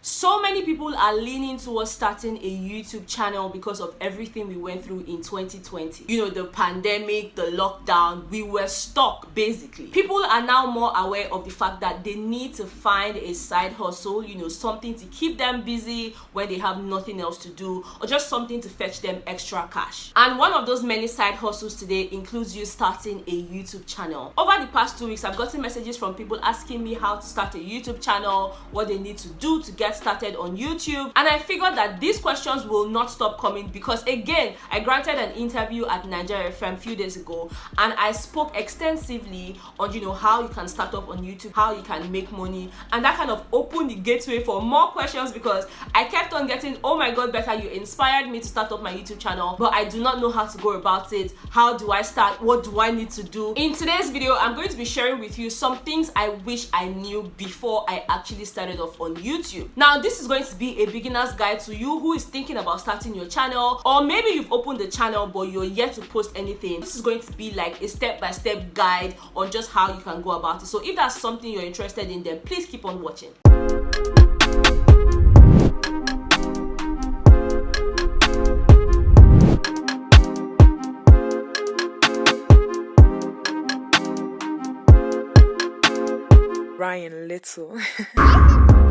So many people are leaning towards starting a YouTube channel because of everything we went through in 2020. You know, the pandemic, the lockdown, we were stuck basically. People are now more aware of the fact that they need to find a side hustle, you know, something to keep them busy when they have nothing else to do, or just something to fetch them extra cash. And one of those many side hustles today includes you starting a YouTube channel. Over the past 2 weeks, I've gotten messages from people asking me how to start a YouTube channel, what they need to do to get started on YouTube, and I figured that these questions will not stop coming because, again, I granted an interview at Nigeria FM a few days ago and I spoke extensively on, you know, how you can start up on YouTube, how you can make money, and that kind of opened the gateway for more questions because I kept on getting, oh my god, Betha, you inspired me to start up my YouTube channel, but I do not know how to go about it. How do I start? What do I need to do? In today's video, I'm going to be sharing with you some things I wish I knew before I actually started off on YouTube. Now, this is going to be a beginner's guide to you who is thinking about starting your channel, or maybe you've opened the channel but you're yet to post anything. This is going to be like a step-by-step guide on just how you can go about it. So if that's something you're interested in, then please keep on watching. Ryan Little.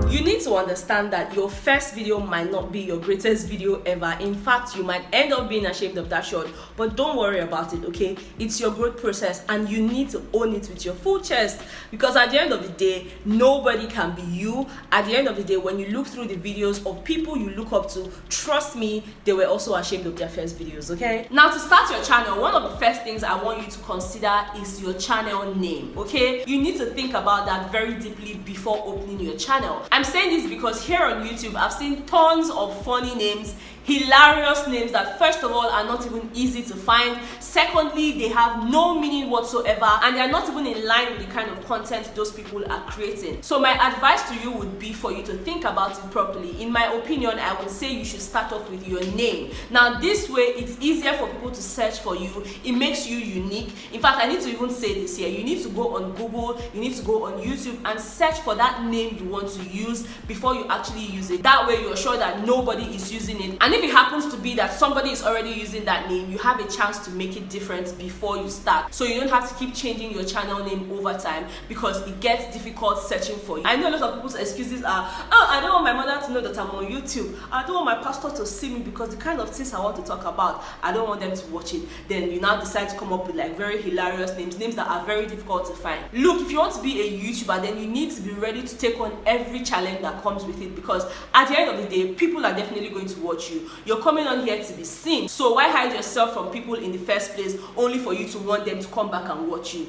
You need to understand that your first video might not be your greatest video ever. In fact, you might end up being ashamed of that shot, but don't worry about it, okay? It's your growth process and you need to own it with your full chest, because at the end of the day, nobody can be you. At the end of the day, when you look through the videos of people you look up to, trust me, they were also ashamed of their first videos, okay? Now, to start your channel, one of the first things I want you to consider is your channel name, okay? You need to think about that very deeply before opening your channel. I'm saying this because here on YouTube, I've seen tons of funny names, hilarious names that first of all are not even easy to find. Secondly, they have no meaning whatsoever and they are not even in line with the kind of content those people are creating. So my advice to you would be for you to think about it properly. In my opinion, I would say you should start off with your name. Now, this way it's easier for people to search for you. It makes you unique. In fact, I need to even say this here. You need to go on Google, you need to go on YouTube and search for that name you want to use before you actually use it. That way you're sure that nobody is using it. And if it happens to be that somebody is already using that name, you have a chance to make it different before you start. So you don't have to keep changing your channel name over time because it gets difficult searching for you. I know a lot of people's excuses are, oh, I don't want my mother to know that I'm on YouTube. I don't want my pastor to see me because the kind of things I want to talk about, I don't want them to watch it. Then you now decide to come up with like very hilarious names that are very difficult to find. Look, if you want to be a YouTuber, then you need to be ready to take on every challenge that comes with it, because at the end of the day, people are definitely going to watch you. You're coming on here to be seen, so why hide yourself from people in the first place only for you to want them to come back and watch you?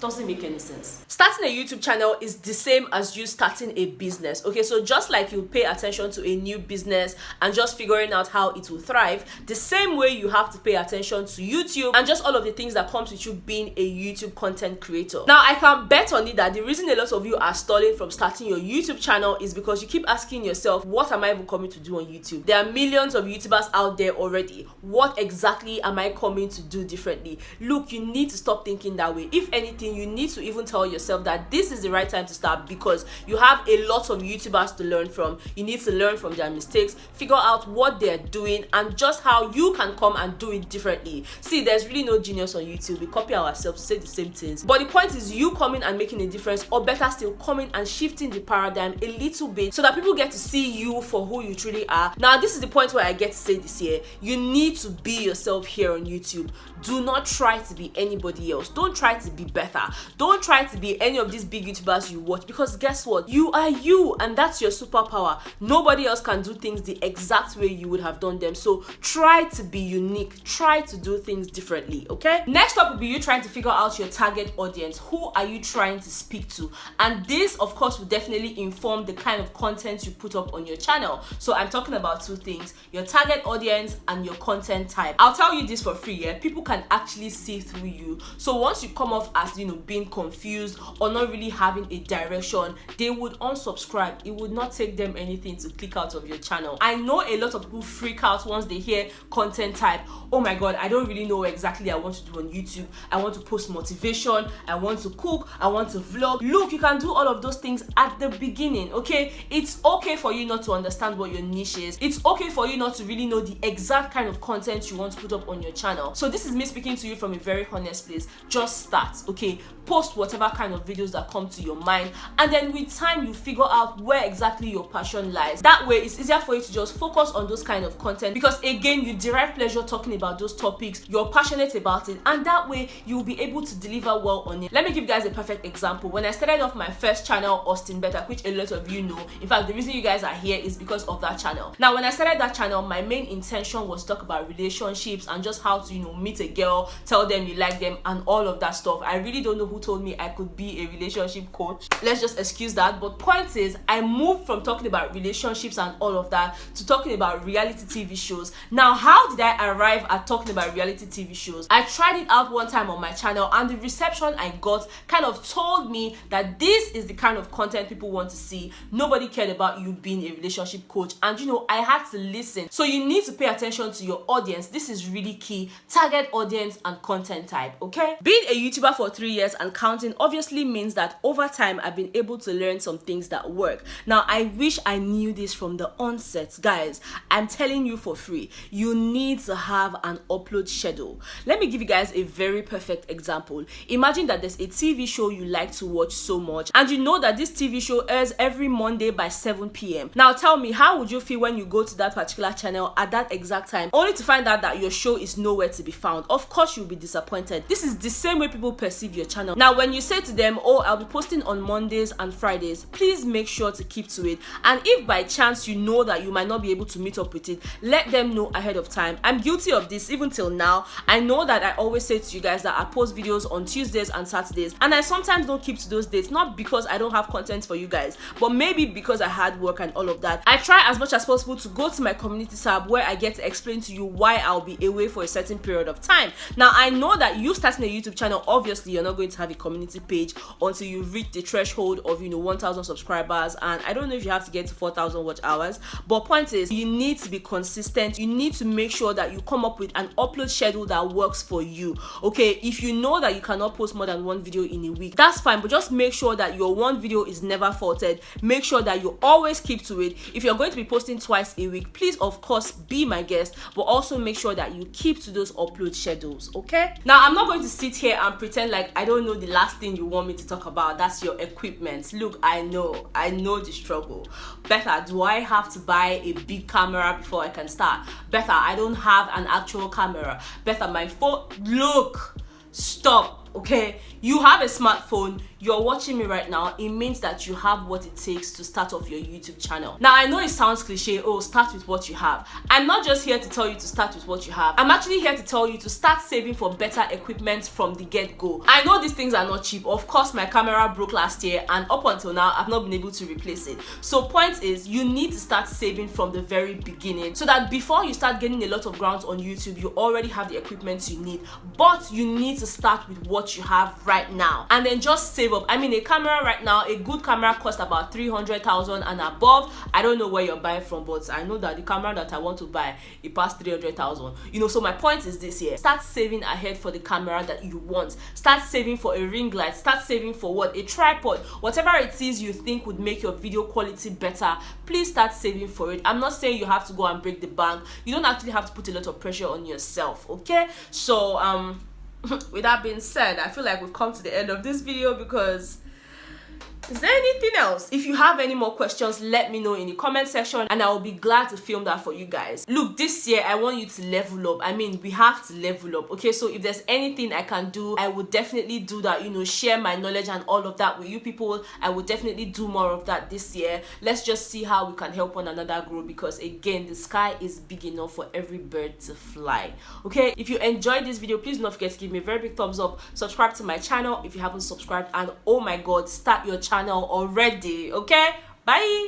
Doesn't make any sense. Starting a YouTube channel is the same as you starting a business, okay? So just like you pay attention to a new business and just figuring out how it will thrive, the same way you have to pay attention to YouTube and just all of the things that comes with you being a YouTube content creator. Now, I can bet on it that the reason a lot of you are stalling from starting your YouTube channel is because you keep asking yourself, what am I even coming to do on YouTube? There are millions of YouTubers out there already. What exactly am I coming to do differently? Look, you need to stop thinking that way. If anything, you need to even tell yourself that this is the right time to start because you have a lot of YouTubers to learn from. You need to learn from their mistakes, figure out what they're doing, and just how you can come and do it differently. See, there's really no genius on YouTube. We copy ourselves to say the same things. But the point is you coming and making a difference, or better still, coming and shifting the paradigm a little bit so that people get to see you for who you truly are. Now, this is the point where I get to say this here. You need to be yourself here on YouTube. Do not try to be anybody else. Don't try to be Betha. Don't try to be any of these big YouTubers you watch, because guess what? You are you, and that's your superpower. Nobody else can do things the exact way you would have done them. So try to be unique. Try to do things differently, okay? Next up will be you trying to figure out your target audience. Who are you trying to speak to? And this, of course, will definitely inform the kind of content you put up on your channel. So I'm talking about two things: your target audience and your content type. I'll tell you this for free, yeah? People can actually see through you. So once you come off as, being confused or not really having a direction, they would unsubscribe. It would not take them anything to click out of your channel. I know a lot of people freak out once they hear content type. Oh my god, I don't really know exactly I want to do on YouTube. I want to post motivation, I want to cook, I want to vlog. Look, you can do all of those things at the beginning, okay? It's okay for you not to understand what your niche is. It's okay for you not to really know the exact kind of content you want to put up on your channel. So this is me speaking to you from a very honest place. Just start, okay? Post whatever kind of videos that come to your mind, and then with time you figure out where exactly your passion lies. That way it's easier for you to just focus on those kind of content, because again, you derive pleasure talking about those topics, you're passionate about it, and that way you'll be able to deliver well on it. Let me give you guys a perfect example. When I started off my first channel, Austin Betha, which a lot of you know, in fact the reason you guys are here is because of that channel. Now when I started that channel, my main intention was to talk about relationships and just how to meet a girl, tell them you like them, and all of that stuff. I really don't know who told me I could be a relationship coach. Let's just excuse that. But point is, I moved from talking about relationships and all of that to talking about reality TV shows. Now, how did I arrive at talking about reality TV shows? I tried it out one time on my channel, and the reception I got kind of told me that this is the kind of content people want to see. Nobody cared about you being a relationship coach, and I had to listen. So you need to pay attention to your audience. This is really key. Target audience and content type, okay? Being a YouTuber for 3 years and counting obviously means that over time I've been able to learn some things that work. Now, I wish I knew this from the onset. Guys, I'm telling you for free, you need to have an upload schedule. Let me give you guys a very perfect example. Imagine that there's a TV show you like to watch so much, and you know that this TV show airs every Monday by 7 p.m. Now tell me, how would you feel when you go to that particular channel at that exact time, only to find out that your show is nowhere to be found? Of course you'll be disappointed. This is the same way people perceive your channel. Now when you say to them, oh, I'll be posting on Mondays and Fridays, please make sure to keep to it. And if by chance you know that you might not be able to meet up with it, let them know ahead of time. I'm guilty of this even till now. I know that I always say to you guys that I post videos on Tuesdays and Saturdays, and I sometimes don't keep to those dates, not because I don't have content for you guys, but maybe because I had work and all of that. I try as much as possible to go to my community tab where I get to explain to you why I'll be away for a certain period of time. Now I know that you starting a YouTube channel, obviously you're not going to have a community page until you reach the threshold of 1,000 subscribers, and I don't know if you have to get to 4,000 watch hours, but point is, you need to be consistent. You need to make sure that you come up with an upload schedule that works for you, okay? If you know that you cannot post more than one video in a week, that's fine, but just make sure that your one video is never faulted. Make sure that you always keep to it. If you're going to be posting twice a week, please of course be my guest, but also make sure that you keep to those upload schedules, okay? Now I'm not going to sit here and pretend like I don't know the last thing you want me to talk about. That's your equipment. Look, I know the struggle. Betha, do I have to buy a big camera before I can start? Betha, I don't have an actual camera. Betha, my phone, look, stop, okay? You have a smartphone, you're watching me right now, it means that you have what it takes to start off your YouTube channel. Now I know it sounds cliche, oh, start with what you have. I'm not just here to tell you to start with what you have. I'm actually here to tell you to start saving for better equipment from the get-go. I know these things are not cheap. Of course my camera broke last year, and up until now I've not been able to replace it. So point is, you need to start saving from the very beginning, so that before you start getting a lot of grounds on YouTube, you already have the equipment you need. But you need to start with what you have right now, and then just save up. I mean, a camera right now, a good camera costs about 300,000 and above. I don't know where you're buying from, but I know that the camera that I want to buy, it passed 300,000. So my point is this here: start saving ahead for the camera that you want. Start saving for a ring light. Start saving for what? A tripod. Whatever it is you think would make your video quality better, please start saving for it. I'm not saying you have to go and break the bank. You don't actually have to put a lot of pressure on yourself, okay? So with that being said, I feel like we've come to the end of this video, because is there anything else? If you have any more questions, let me know in the comment section, and I will be glad to film that for you guys. Look, this year I want you to level up. I mean, we have to level up, okay? So if there's anything I can do, I would definitely do that. Share my knowledge and all of that with you people. I would definitely do more of that this year. Let's just see how we can help one another grow, because again, the sky is big enough for every bird to fly, okay? If you enjoyed this video, please don't forget to give me a very big thumbs up. Subscribe to my channel if you haven't subscribed, and oh my god, start your channel already, okay? Bye.